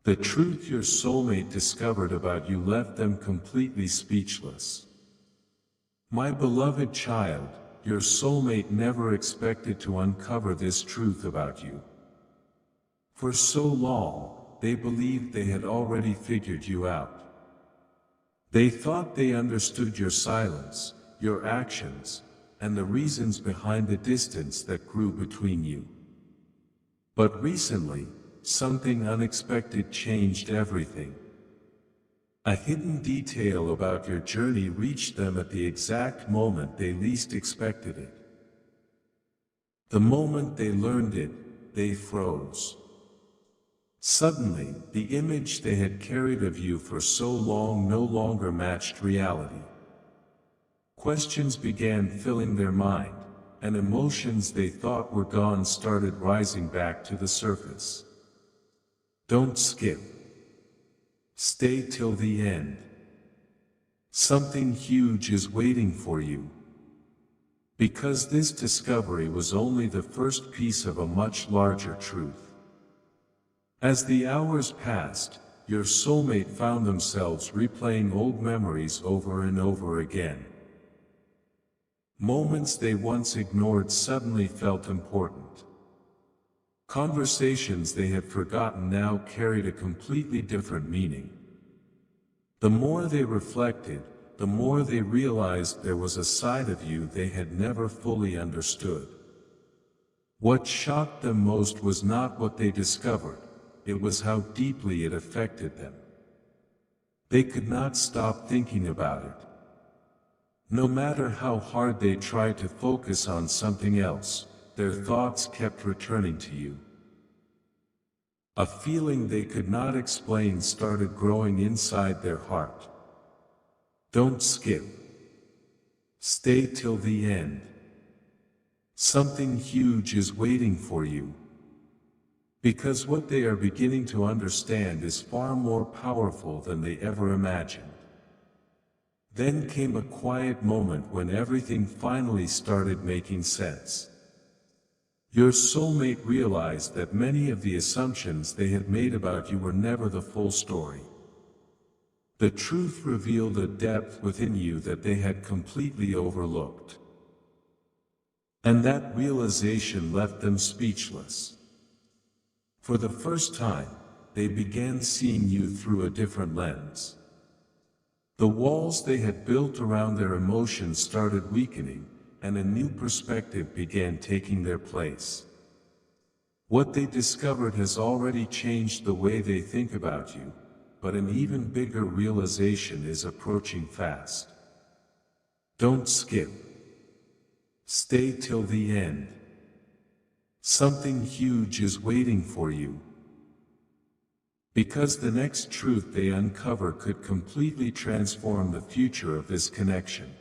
The truth your soulmate discovered about you left them completely speechless. My beloved child, your soulmate never expected to uncover this truth about you. For so long, they believed they had already figured you out. They thought they understood your silence, your actions, and the reasons behind the distance that grew between you. But recently, something unexpected changed everything. A hidden detail about your journey reached them at the exact moment they least expected it. The moment they learned it, they froze. Suddenly, the image they had carried of you for so long no longer matched reality. Questions began filling their mind, and emotions they thought were gone started rising back to the surface. Don't skip. Stay till the end. Something huge is waiting for you. Because this discovery was only the first piece of a much larger truth. As the hours passed, your soulmate found themselves replaying old memories over and over again. Moments they once ignored suddenly felt important. Conversations they had forgotten now carried a completely different meaning. The more they reflected, the more they realized there was a side of you they had never fully understood. What shocked them most was not what they discovered, it was how deeply it affected them. They could not stop thinking about it. No matter how hard they tried to focus on something else, their thoughts kept returning to you. A feeling they could not explain started growing inside their heart. Don't skip. Stay till the end. Something huge is waiting for you. Because what they are beginning to understand is far more powerful than they ever imagined. Then came a quiet moment when everything finally started making sense. Your soulmate realized that many of the assumptions they had made about you were never the full story. The truth revealed a depth within you that they had completely overlooked. And that realization left them speechless. For the first time, they began seeing you through a different lens. The walls they had built around their emotions started weakening, and a new perspective began taking their place. What they discovered has already changed the way they think about you, but an even bigger realization is approaching fast. Don't skip. Stay till the end. Something huge is waiting for you. Because the next truth they uncover could completely transform the future of this connection.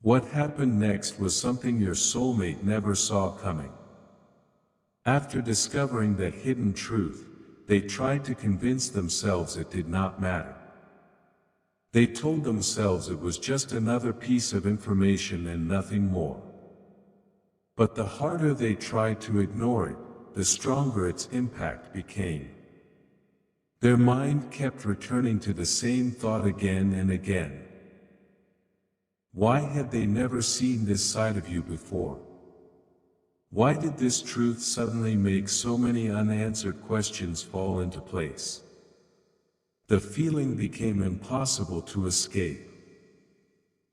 What happened next was something your soulmate never saw coming. After discovering that hidden truth, they tried to convince themselves it did not matter. They told themselves it was just another piece of information and nothing more. But the harder they tried to ignore it, the stronger its impact became. Their mind kept returning to the same thought again and again. Why had they never seen this side of you before? Why did this truth suddenly make so many unanswered questions fall into place? The feeling became impossible to escape.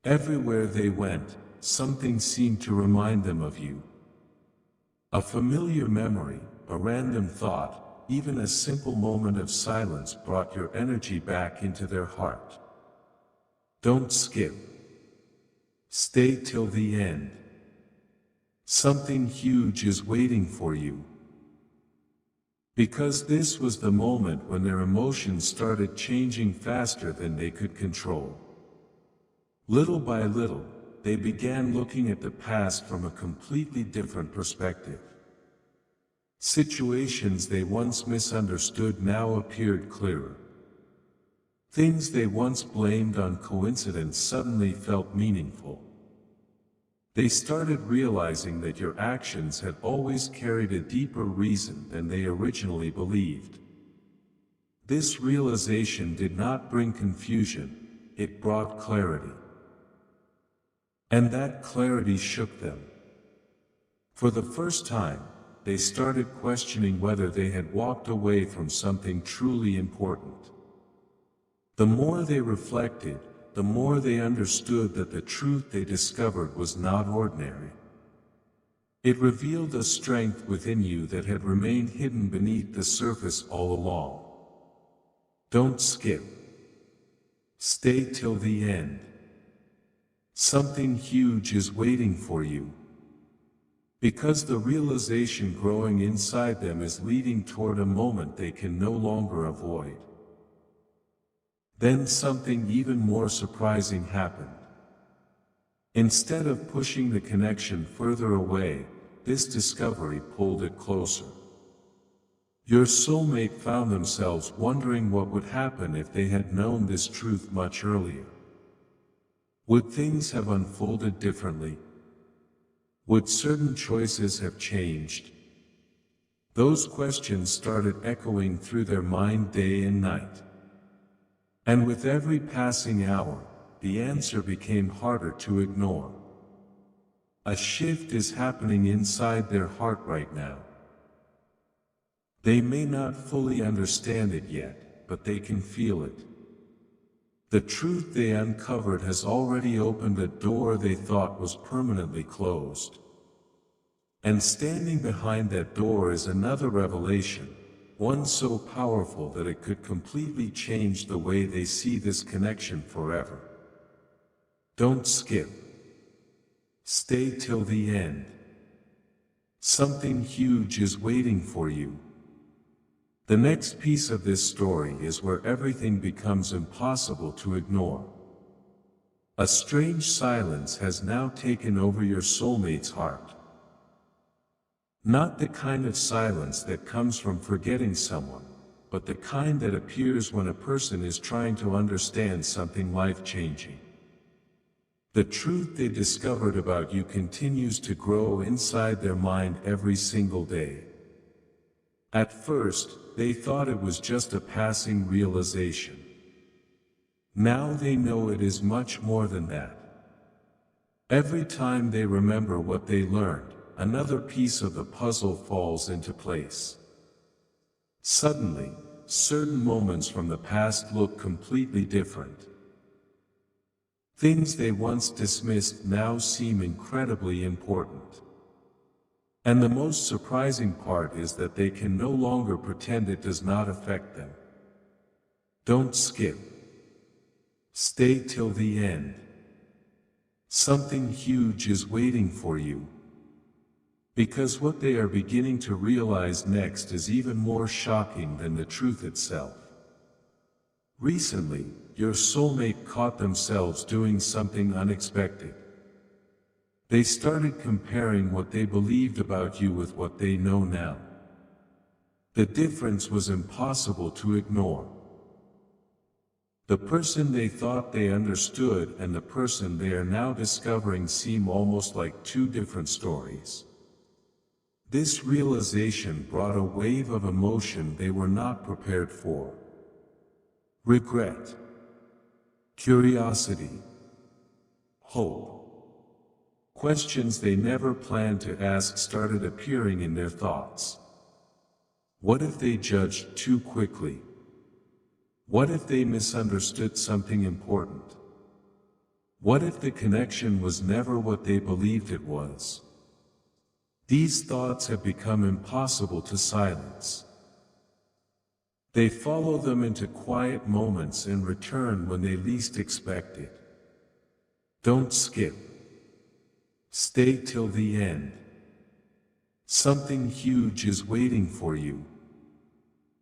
Everywhere they went, something seemed to remind them of you. A familiar memory, a random thought, even a simple moment of silence brought your energy back into their heart. Don't skip. Stay till the end. Something huge is waiting for you. Because this was the moment when their emotions started changing faster than they could control. Little by little, they began looking at the past from a completely different perspective. Situations they once misunderstood now appeared clearer. Things they once blamed on coincidence suddenly felt meaningful. They started realizing that your actions had always carried a deeper reason than they originally believed. This realization did not bring confusion, it brought clarity. And that clarity shook them. For the first time, they started questioning whether they had walked away from something truly important. The more they reflected, the more they understood that the truth they discovered was not ordinary. It revealed a strength within you that had remained hidden beneath the surface all along. Don't skip. Stay till the end. Something huge is waiting for you. Because the realization growing inside them is leading toward a moment they can no longer avoid. Then something even more surprising happened. Instead of pushing the connection further away, this discovery pulled it closer. Your soulmate found themselves wondering what would happen if they had known this truth much earlier. Would things have unfolded differently? Would certain choices have changed? Those questions started echoing through their mind day and night. And with every passing hour, the answer became harder to ignore. A shift is happening inside their heart right now. They may not fully understand it yet, but they can feel it. The truth they uncovered has already opened a door they thought was permanently closed. And standing behind that door is another revelation, one so powerful that it could completely change the way they see this connection forever. Don't skip. Stay till the end. Something huge is waiting for you. The next piece of this story is where everything becomes impossible to ignore. A strange silence has now taken over your soulmate's heart. Not the kind of silence that comes from forgetting someone, but the kind that appears when a person is trying to understand something life-changing. The truth they discovered about you continues to grow inside their mind every single day. At first, they thought it was just a passing realization. Now they know it is much more than that. Every time they remember what they learned, another piece of the puzzle falls into place. Suddenly, certain moments from the past look completely different. Things they once dismissed now seem incredibly important. And the most surprising part is that they can no longer pretend it does not affect them. Don't skip. Stay till the end. Something huge is waiting for you. Because what they are beginning to realize next is even more shocking than the truth itself. Recently, your soulmate caught themselves doing something unexpected. They started comparing what they believed about you with what they know now. The difference was impossible to ignore. The person they thought they understood and the person they are now discovering seem almost like two different stories. This realization brought a wave of emotion they were not prepared for. Regret, curiosity, hope. Questions they never planned to ask started appearing in their thoughts. What if they judged too quickly? What if they misunderstood something important? What if the connection was never what they believed it was? These thoughts have become impossible to silence. They follow them into quiet moments and return when they least expect it. Don't skip. Stay till the end. Something huge is waiting for you.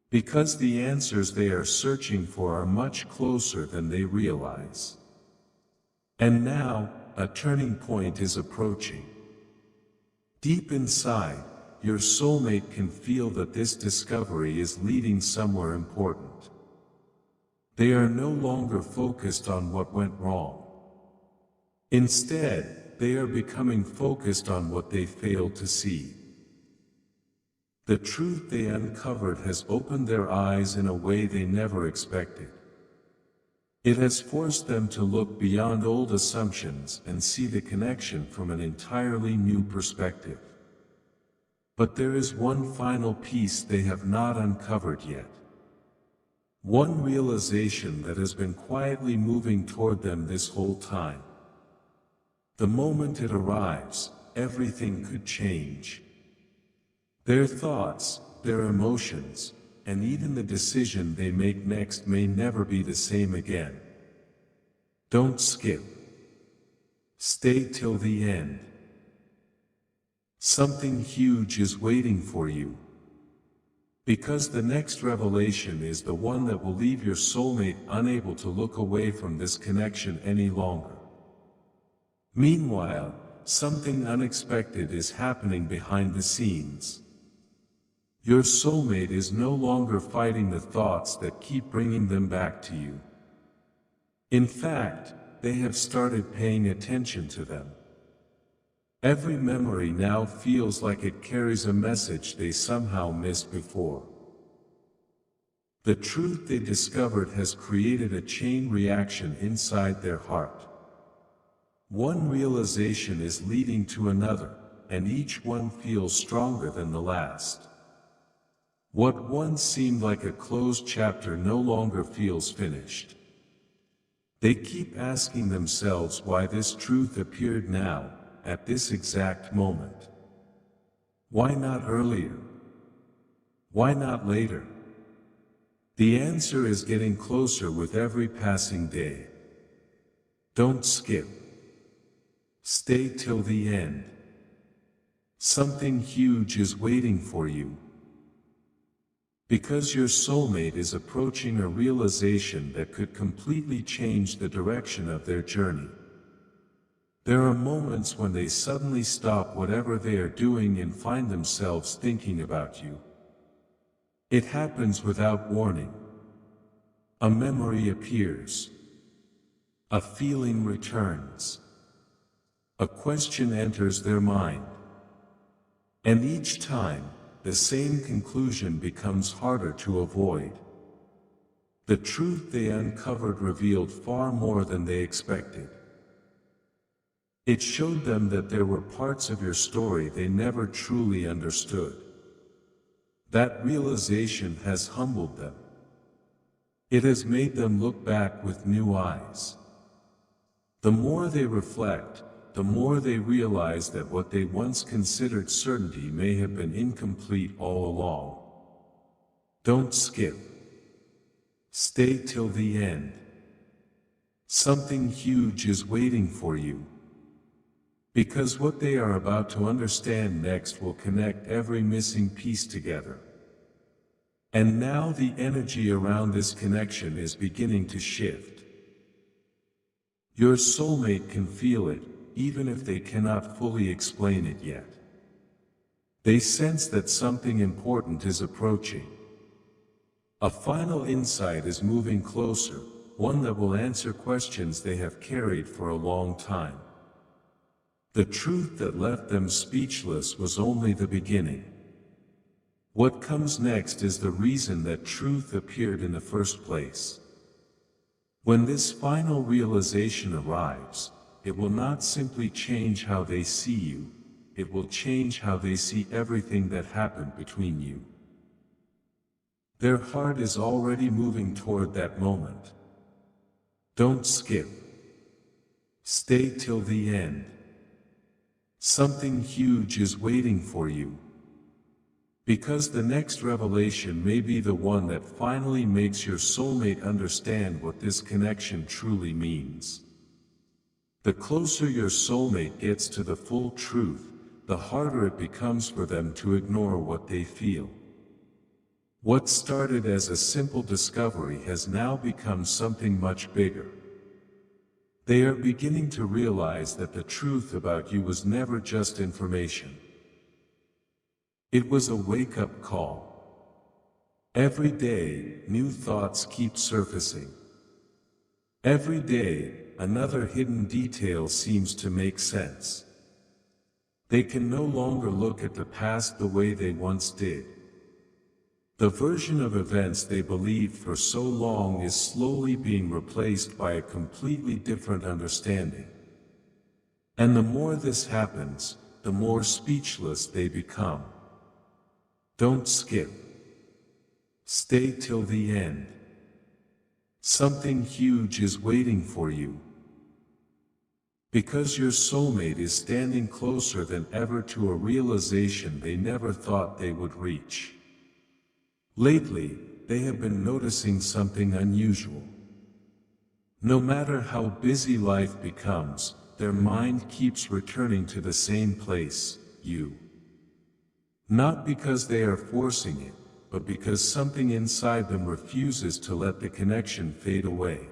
Because the answers they are searching for are much closer than they realize. And now, a turning point is approaching. Deep inside, your soulmate can feel that this discovery is leading somewhere important. They are no longer focused on what went wrong. Instead, they are becoming focused on what they failed to see. The truth they uncovered has opened their eyes in a way they never expected. It has forced them to look beyond old assumptions and see the connection from an entirely new perspective. But there is one final piece they have not uncovered yet. One realization that has been quietly moving toward them this whole time. The moment it arrives, everything could change. Their thoughts, their emotions, and even the decision they make next may never be the same again. Don't skip. Stay till the end. Something huge is waiting for you. Because the next revelation is the one that will leave your soulmate unable to look away from this connection any longer. Meanwhile, something unexpected is happening behind the scenes. Your soulmate is no longer fighting the thoughts that keep bringing them back to you. In fact, they have started paying attention to them. Every memory now feels like it carries a message they somehow missed before. The truth they discovered has created a chain reaction inside their heart. One realization is leading to another, and each one feels stronger than the last. What once seemed like a closed chapter no longer feels finished. They keep asking themselves why this truth appeared now, at this exact moment. Why not earlier? Why not later? The answer is getting closer with every passing day. Don't skip. Stay till the end. Something huge is waiting for you. Because your soulmate is approaching a realization that could completely change the direction of their journey. There are moments when they suddenly stop whatever they are doing and find themselves thinking about you. It happens without warning. A memory appears. A feeling returns. A question enters their mind. And each time, the same conclusion becomes harder to avoid. The truth they uncovered revealed far more than they expected. It showed them that there were parts of your story they never truly understood. That realization has humbled them. It has made them look back with new eyes. The more they reflect, the more they realize that what they once considered certainty may have been incomplete all along. Don't skip. Stay till the end. Something huge is waiting for you. Because what they are about to understand next will connect every missing piece together. And now the energy around this connection is beginning to shift. Your soulmate can feel it, even if they cannot fully explain it yet. They sense that something important is approaching. A final insight is moving closer, one that will answer questions they have carried for a long time. The truth that left them speechless was only the beginning. What comes next is the reason that truth appeared in the first place. When this final realization arrives, it will not simply change how they see you, it will change how they see everything that happened between you. Their heart is already moving toward that moment. Don't skip. Stay till the end. Something huge is waiting for you. Because the next revelation may be the one that finally makes your soulmate understand what this connection truly means. The closer your soulmate gets to the full truth, the harder it becomes for them to ignore what they feel. What started as a simple discovery has now become something much bigger. They are beginning to realize that the truth about you was never just information. It was a wake-up call. Every day, new thoughts keep surfacing. Every day, another hidden detail seems to make sense. They can no longer look at the past the way they once did. The version of events they believed for so long is slowly being replaced by a completely different understanding. And the more this happens, the more speechless they become. Don't skip. Stay till the end. Something huge is waiting for you. Because your soulmate is standing closer than ever to a realization they never thought they would reach. Lately, they have been noticing something unusual. No matter how busy life becomes, their mind keeps returning to the same place, you. Not because they are forcing it, but because something inside them refuses to let the connection fade away.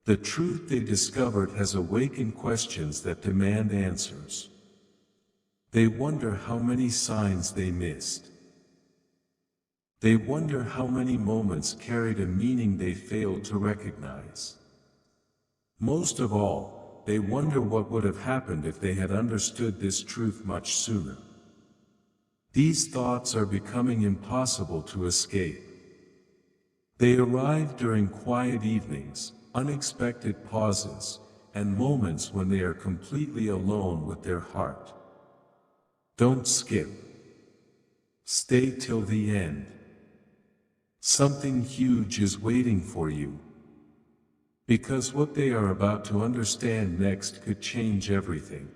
The truth they discovered has awakened questions that demand answers. They wonder how many signs they missed. They wonder how many moments carried a meaning they failed to recognize. Most of all, they wonder what would have happened if they had understood this truth much sooner. These thoughts are becoming impossible to escape. They arrive during quiet evenings, unexpected pauses, and moments when they are completely alone with their heart. Don't skip. Stay till the end. Something huge is waiting for you. Because what they are about to understand next could change everything.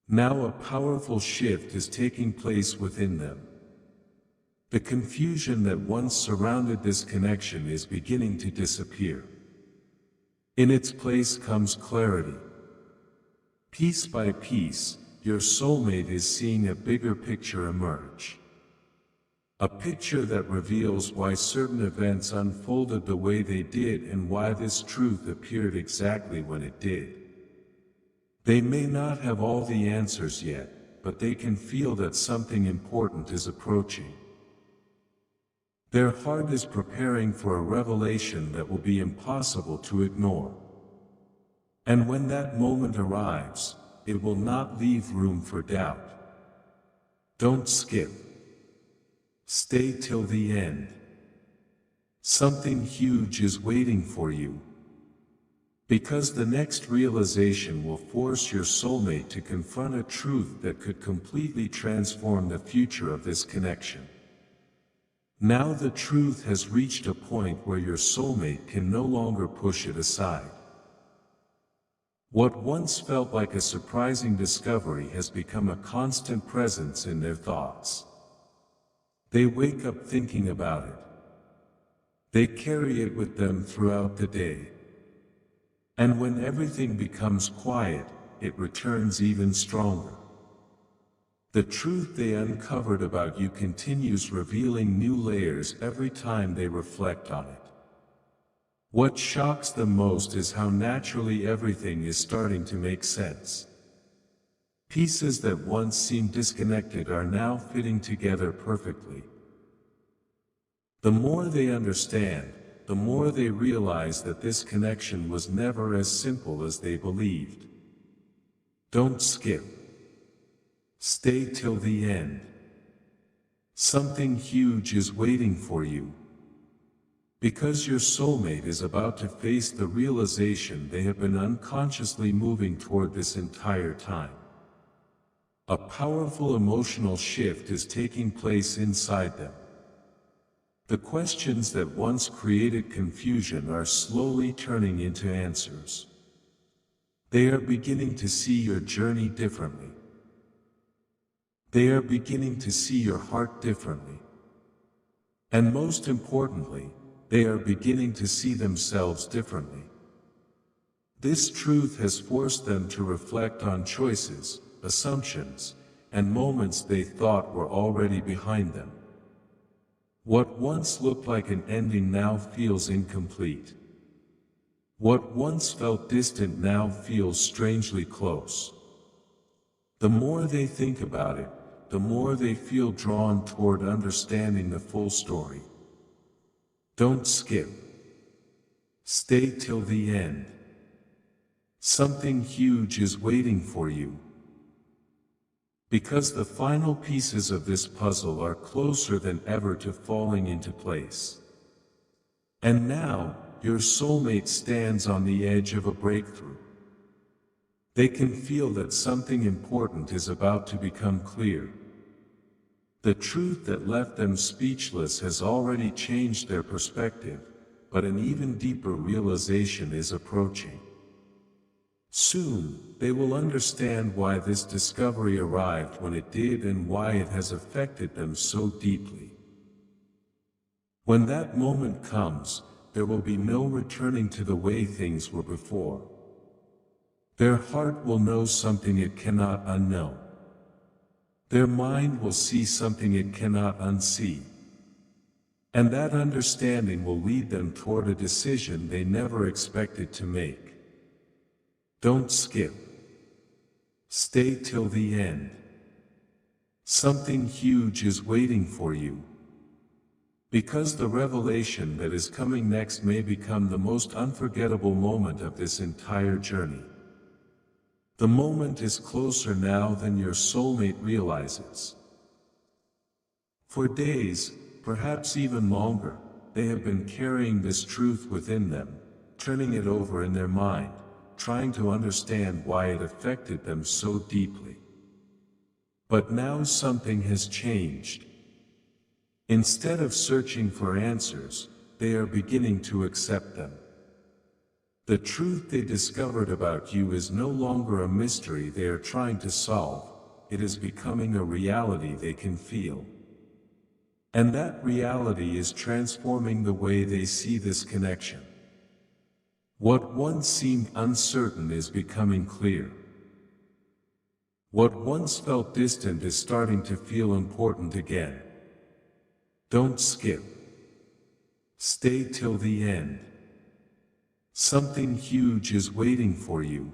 Now a powerful shift is taking place within them. The confusion that once surrounded this connection is beginning to disappear. In its place comes clarity. Piece by piece, your soulmate is seeing a bigger picture emerge. A picture that reveals why certain events unfolded the way they did and why this truth appeared exactly when it did. They may not have all the answers yet, but they can feel that something important is approaching. Their heart is preparing for a revelation that will be impossible to ignore. And when that moment arrives, it will not leave room for doubt. Don't skip. Stay till the end. Something huge is waiting for you. Because the next realization will force your soulmate to confront a truth that could completely transform the future of this connection. Now the truth has reached a point where your soulmate can no longer push it aside. What once felt like a surprising discovery has become a constant presence in their thoughts. They wake up thinking about it. They carry it with them throughout the day. And when everything becomes quiet, it returns even stronger. The truth they uncovered about you continues revealing new layers every time they reflect on it. What shocks them most is how naturally everything is starting to make sense. Pieces that once seemed disconnected are now fitting together perfectly. The more they understand, the more they realize that this connection was never as simple as they believed. Don't skip. Stay till the end. Something huge is waiting for you. Because your soulmate is about to face the realization they have been unconsciously moving toward this entire time. A powerful emotional shift is taking place inside them. The questions that once created confusion are slowly turning into answers. They are beginning to see your journey differently. They are beginning to see your heart differently. And most importantly, they are beginning to see themselves differently. This truth has forced them to reflect on choices, assumptions, and moments they thought were already behind them. What once looked like an ending now feels incomplete. What once felt distant now feels strangely close. The more they think about it, the more they feel drawn toward understanding the full story. Don't skip. Stay till the end. Something huge is waiting for you. Because the final pieces of this puzzle are closer than ever to falling into place. And now, your soulmate stands on the edge of a breakthrough. They can feel that something important is about to become clear. The truth that left them speechless has already changed their perspective, but an even deeper realization is approaching. Soon, they will understand why this discovery arrived when it did and why it has affected them so deeply. When that moment comes, there will be no returning to the way things were before. Their heart will know something it cannot unknow. Their mind will see something it cannot unsee. And that understanding will lead them toward a decision they never expected to make. Don't skip. Stay till the end. Something huge is waiting for you. Because the revelation that is coming next may become the most unforgettable moment of this entire journey. The moment is closer now than your soulmate realizes. For days, perhaps even longer, they have been carrying this truth within them, turning it over in their mind, trying to understand why it affected them so deeply. But now something has changed. Instead of searching for answers, they are beginning to accept them. The truth they discovered about you is no longer a mystery they are trying to solve, it is becoming a reality they can feel. And that reality is transforming the way they see this connection. What once seemed uncertain is becoming clear. What once felt distant is starting to feel important again. Don't skip. Stay till the end. Something huge is waiting for you.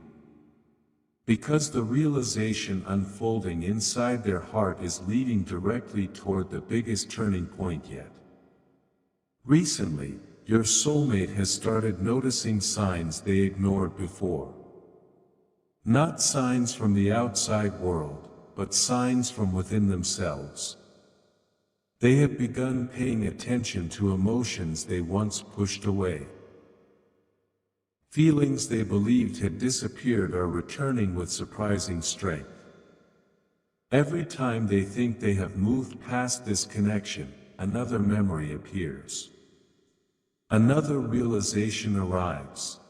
Because the realization unfolding inside their heart is leading directly toward the biggest turning point yet. Recently, your soulmate has started noticing signs they ignored before. Not signs from the outside world, but signs from within themselves. They have begun paying attention to emotions they once pushed away. Feelings they believed had disappeared are returning with surprising strength. Every time they think they have moved past this connection, another memory appears. Another realization arrives.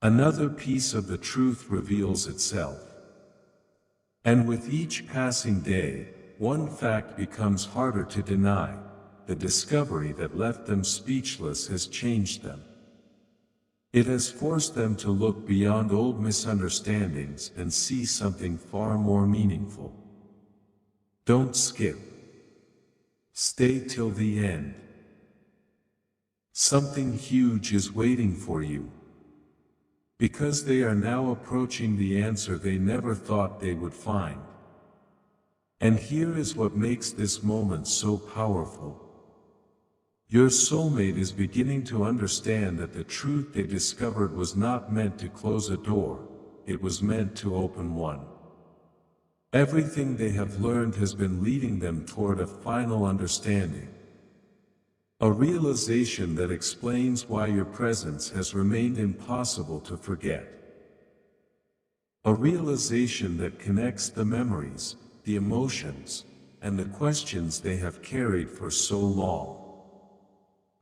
Another piece of the truth reveals itself. And with each passing day, one fact becomes harder to deny: the discovery that left them speechless has changed them. It has forced them to look beyond old misunderstandings and see something far more meaningful. Don't skip. Stay till the end. Something huge is waiting for you. Because they are now approaching the answer they never thought they would find. And here is what makes this moment so powerful. Your soulmate is beginning to understand that the truth they discovered was not meant to close a door, it was meant to open one. Everything they have learned has been leading them toward a final understanding. A realization that explains why your presence has remained impossible to forget. A realization that connects the memories, the emotions, and the questions they have carried for so long.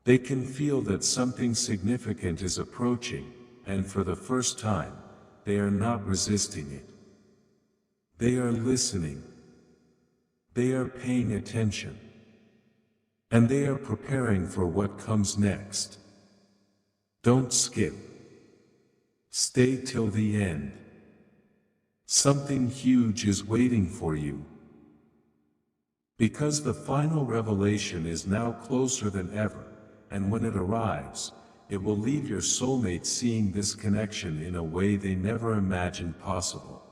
They can feel that something significant is approaching, and for the first time, they are not resisting it. They are listening. They are paying attention. And they are preparing for what comes next. Don't skip. Stay till the end. Something huge is waiting for you. Because the final revelation is now closer than ever. And when it arrives, it will leave your soulmate seeing this connection in a way they never imagined possible.